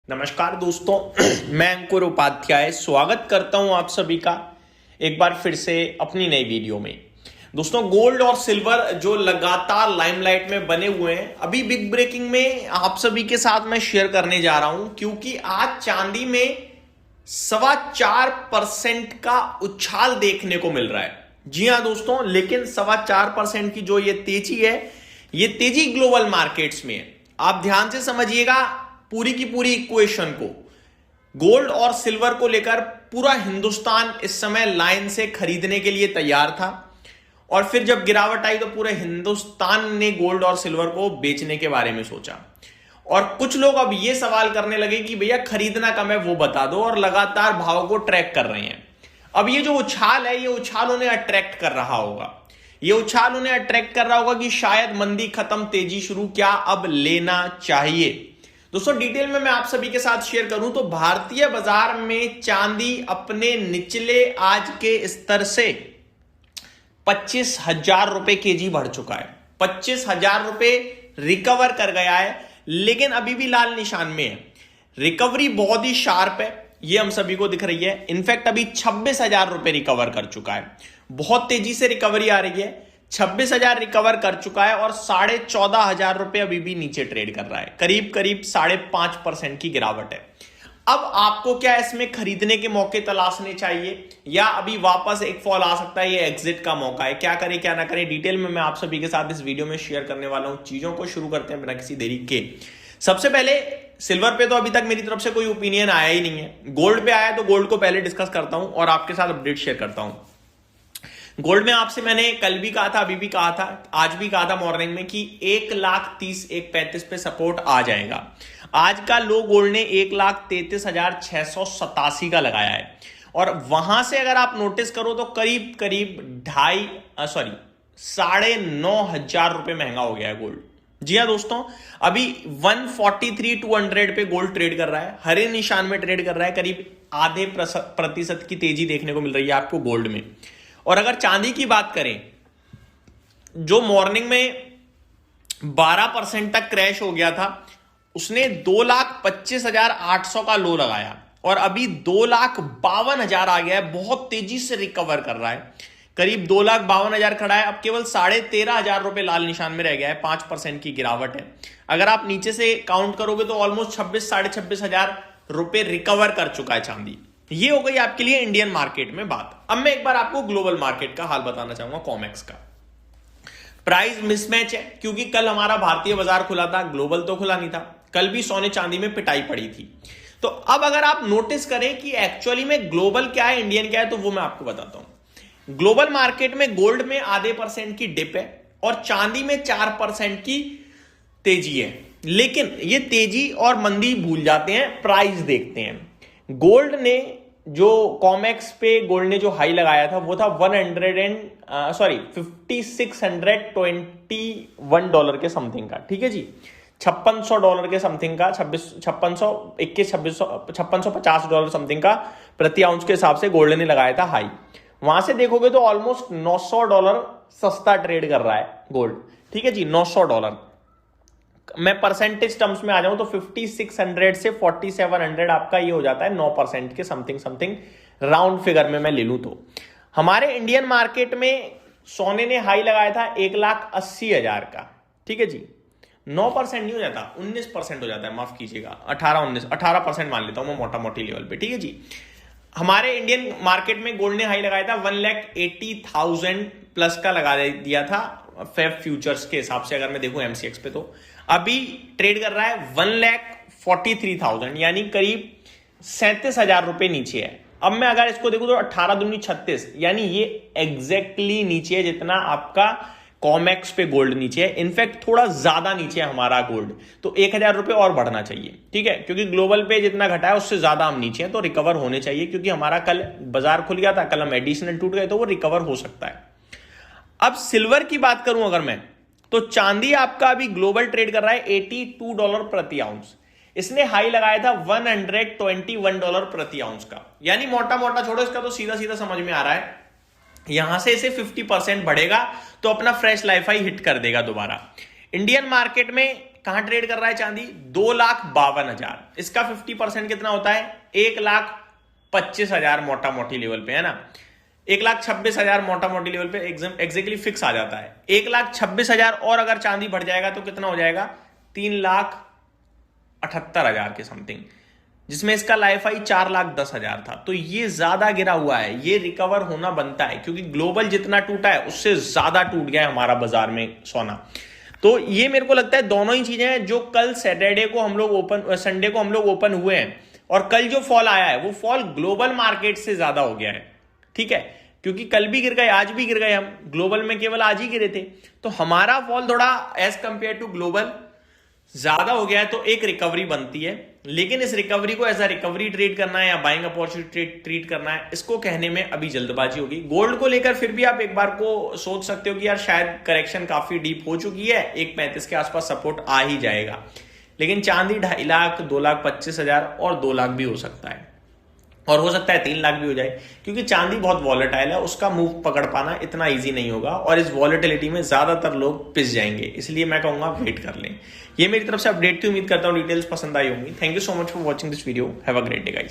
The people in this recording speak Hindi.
नमस्कार दोस्तों, मैं अंकुर उपाध्याय स्वागत करता हूं आप सभी का एक बार फिर से अपनी नई वीडियो में। दोस्तों, गोल्ड और सिल्वर जो लगातार लाइमलाइट में बने हुए हैं, अभी बिग ब्रेकिंग में आप सभी के साथ मैं शेयर करने जा रहा हूं क्योंकि आज चांदी में 4.25% का उछाल देखने को मिल रहा है। जी हां दोस्तों, लेकिन 4.25% की जो ये तेजी है, ये तेजी ग्लोबल मार्केट्स में है। आप ध्यान से समझिएगा पूरी की पूरी इक्वेशन को। गोल्ड और सिल्वर को लेकर पूरा हिंदुस्तान इस समय लाइन से खरीदने के लिए तैयार था और फिर जब गिरावट आई तो पूरे हिंदुस्तान ने गोल्ड और सिल्वर को बेचने के बारे में सोचा। और कुछ लोग अब ये सवाल करने लगे कि भैया खरीदना कब है वो बता दो, और लगातार भाव को ट्रैक कर रहे हैं। अब ये जो उछाल है, ये उछाल उन्हें अट्रैक्ट कर रहा होगा, ये उछाल उन्हें अट्रैक्ट कर रहा होगा कि शायद मंदी खत्म, तेजी शुरू, क्या अब लेना चाहिए। दोस्तों, डिटेल में मैं आप सभी के साथ शेयर करूं तो भारतीय बाजार में चांदी अपने निचले आज के स्तर से 25,000 रुपए केजी बढ़ चुका है। 25,000 रुपए रिकवर कर गया है, लेकिन अभी भी लाल निशान में है। रिकवरी बहुत ही शार्प है, ये हम सभी को दिख रही है। इनफैक्ट अभी 26,000 रुपए रिकवर कर चुका है। बहुत तेजी से रिकवरी आ रही है। 26,000 रिकवर कर चुका है और 14,500 रुपए अभी भी नीचे ट्रेड कर रहा है। करीब करीब 5.5% की गिरावट है। अब आपको क्या इसमें खरीदने के मौके तलाशने चाहिए या अभी वापस एक फॉल आ सकता है, ये एग्जिट का मौका है? क्या करें क्या ना करें, डिटेल में मैं आप सभी के साथ इस वीडियो में शेयर करने वाला हूं। चीजों को शुरू करते हैं बिना किसी देरी के। सबसे पहले सिल्वर पे तो अभी तक मेरी तरफ से कोई ओपिनियन आया ही नहीं है। गोल्ड पे आया तो गोल्ड को पहले डिस्कस करता हूं और आपके साथ अपडेट शेयर करता हूं। गोल्ड में आपसे मैंने कल भी कहा था, अभी भी कहा था, आज भी कहा था मॉर्निंग में कि 1,30,135 1,35 पे सपोर्ट आ जाएगा। आज का लो गोल्ड ने 1,33,687 का लगाया है और वहां से अगर आप नोटिस करो तो करीब करीब 9,500 रुपए महंगा हो गया है गोल्ड। जी हां दोस्तों, अभी 143,200 पे गोल्ड ट्रेड कर रहा है, हरे निशान में ट्रेड कर रहा है। करीब आधे प्रतिशत की तेजी देखने को मिल रही है आपको गोल्ड में। और अगर चांदी की बात करें, जो मॉर्निंग में 12% तक क्रैश हो गया था, उसने 2,25,800 का लो लगाया और अभी 2,52,000 आ गया है। बहुत तेजी से रिकवर कर रहा है, करीब 2,52,000 खड़ा है। अब केवल 13,500 रुपए लाल निशान में रह गया है। 5% की गिरावट है। अगर आप नीचे से काउंट करोगे तो ऑलमोस्ट 26,000-26,500 रुपए रिकवर कर चुका है चांदी। ये हो गई आपके लिए इंडियन मार्केट में बात। अब मैं एक बार आपको ग्लोबल मार्केट का हाल बताना चाहूंगा। कॉमेक्स का प्राइस मिसमैच है क्योंकि कल हमारा भारतीय बाजार खुला था, ग्लोबल तो खुला नहीं था। कल भी सोने चांदी में पिटाई पड़ी थी। तो अब अगर आप नोटिस करें कि एक्चुअली में ग्लोबल क्या है, इंडियन क्या है, तो वो मैं आपको बताता हूं। ग्लोबल मार्केट में गोल्ड में आधे % की डिप है और चांदी में 4% की तेजी है। लेकिन ये तेजी और मंदी भूल जाते हैं, प्राइस देखते हैं। गोल्ड ने जो कॉमेक्स पे गोल्ड ने जो हाई लगाया था वो था $5,621 के समथिंग का। ठीक है जी, $5,600 के समथिंग का, $5,650 समथिंग का प्रति आउंस के हिसाब से गोल्ड ने लगाया था हाई। वहां से देखोगे तो ऑलमोस्ट $900 सस्ता ट्रेड कर रहा है गोल्ड। ठीक है जी, $900। मैं परसेंटेज टर्म्स में आ जाऊं तो 5,600 से 4,700 आपका ये हो जाता है 9% के समथिंग राउंड फिगर में मैं ले लूं तो। हमारे इंडियन मार्केट में सोने ने हाई लगाया था 1,80,000 का। ठीक है जी, 9% नहीं हो जाता, 19% हो जाता है, माफ कीजिएगा, 18% मान लेता हूं मैं मोटा मोटी लेवल पे। ठीक है जी, हमारे इंडियन मार्केट में गोल्ड ने हाई लगाया था 1,80,000 प्लस का लगा दिया था फेब फ्यूचर्स के हिसाब से। अगर मैं देखूं एमसीएक्स पे तो अभी ट्रेड कर रहा है 1,43,000, यानी करीब 37,000 रुपए नीचे है। अब मैं अगर इसको देखूं तो 18 दूनी 36, यानी ये एग्जैक्टली नीचे है जितना आपका कॉमेक्स पे गोल्ड नीचे है। इनफैक्ट थोड़ा ज्यादा नीचे है हमारा गोल्ड, तो 1,000 रुपए और बढ़ना चाहिए। ठीक है, क्योंकि ग्लोबल पे जितना घटा है उससे ज्यादा हम नीचे हैं, तो रिकवर होने चाहिए। क्योंकि हमारा कल बाजार खुल गया था, कल हम एडिशनल टूट गए तो वो रिकवर हो सकता है। अब सिल्वर की बात करूं अगर मैं, तो चांदी आपका अभी ग्लोबल ट्रेड कर रहा है $82 प्रति आउंस। इसने हाई लगाया था $121 प्रति आउंस का, यानी मोटा मोटा छोड़ो, इसका तो सीधा सीधा समझ में आ रहा है यहां से इसे 50% बढ़ेगा तो अपना फ्रेश लाइफ हाई हिट कर देगा दोबारा। इंडियन मार्केट में कहां ट्रेड कर रहा है चांदी? 2,52,000। इसका 50% कितना होता है? 1,25,000 मोटा मोटी लेवल पे, है ना। 1,26,000 मोटा मोटी लेवल पे एग्जैक्टली फिक्स आ जाता है। 1,26,000 और अगर चांदी बढ़ जाएगा तो कितना हो जाएगा? 3,78,000 के समथिंग, जिसमें इसका लाइफ आई 4,10,000 था। तो ये ज्यादा गिरा हुआ है, ये रिकवर होना बनता है, क्योंकि ग्लोबल जितना टूटा है उससे ज्यादा टूट गया है हमारा बाजार में सोना। तो ये मेरे को लगता है दोनों ही चीजें हैं। जो कल सैटरडे को हम लोग संडे को हम लोग ओपन हुए हैं, और कल जो फॉल आया है वो फॉल ग्लोबल मार्केट से ज्यादा हो गया है, ठीक है। क्योंकि कल भी गिर गए, आज भी गिर गए, हम ग्लोबल में केवल आज ही गिरे थे। तो हमारा फॉल थोड़ा एज कंपेयर टू ग्लोबल ज्यादा हो गया है, तो एक रिकवरी बनती है। लेकिन इस रिकवरी को एज अ रिकवरी ट्रेड करना है या बाइंग अपॉर्चुनिटी ट्रीट करना है, इसको कहने में अभी जल्दबाजी होगी। गोल्ड को लेकर फिर भी आप एक बार को सोच सकते हो कि यार शायद करेक्शन काफी डीप हो चुकी है, 1,35 के आसपास सपोर्ट आ ही जाएगा। लेकिन चांदी 2.5 लाख, 2,25,000 और 2 लाख भी हो सकता है, और हो सकता है 3 लाख भी हो जाए, क्योंकि चांदी बहुत वॉलेटाइल है, उसका मूव पकड़ पाना इतना इजी नहीं होगा, और इस वॉलेटिलिटी में ज्यादातर लोग पिस जाएंगे। इसलिए मैं कहूंगा वेट कर लें। ये मेरी तरफ से अपडेट थी, उम्मीद करता हूं डिटेल्स पसंद आई होंगी। Thank you so much for watching this video. Have a great day guys.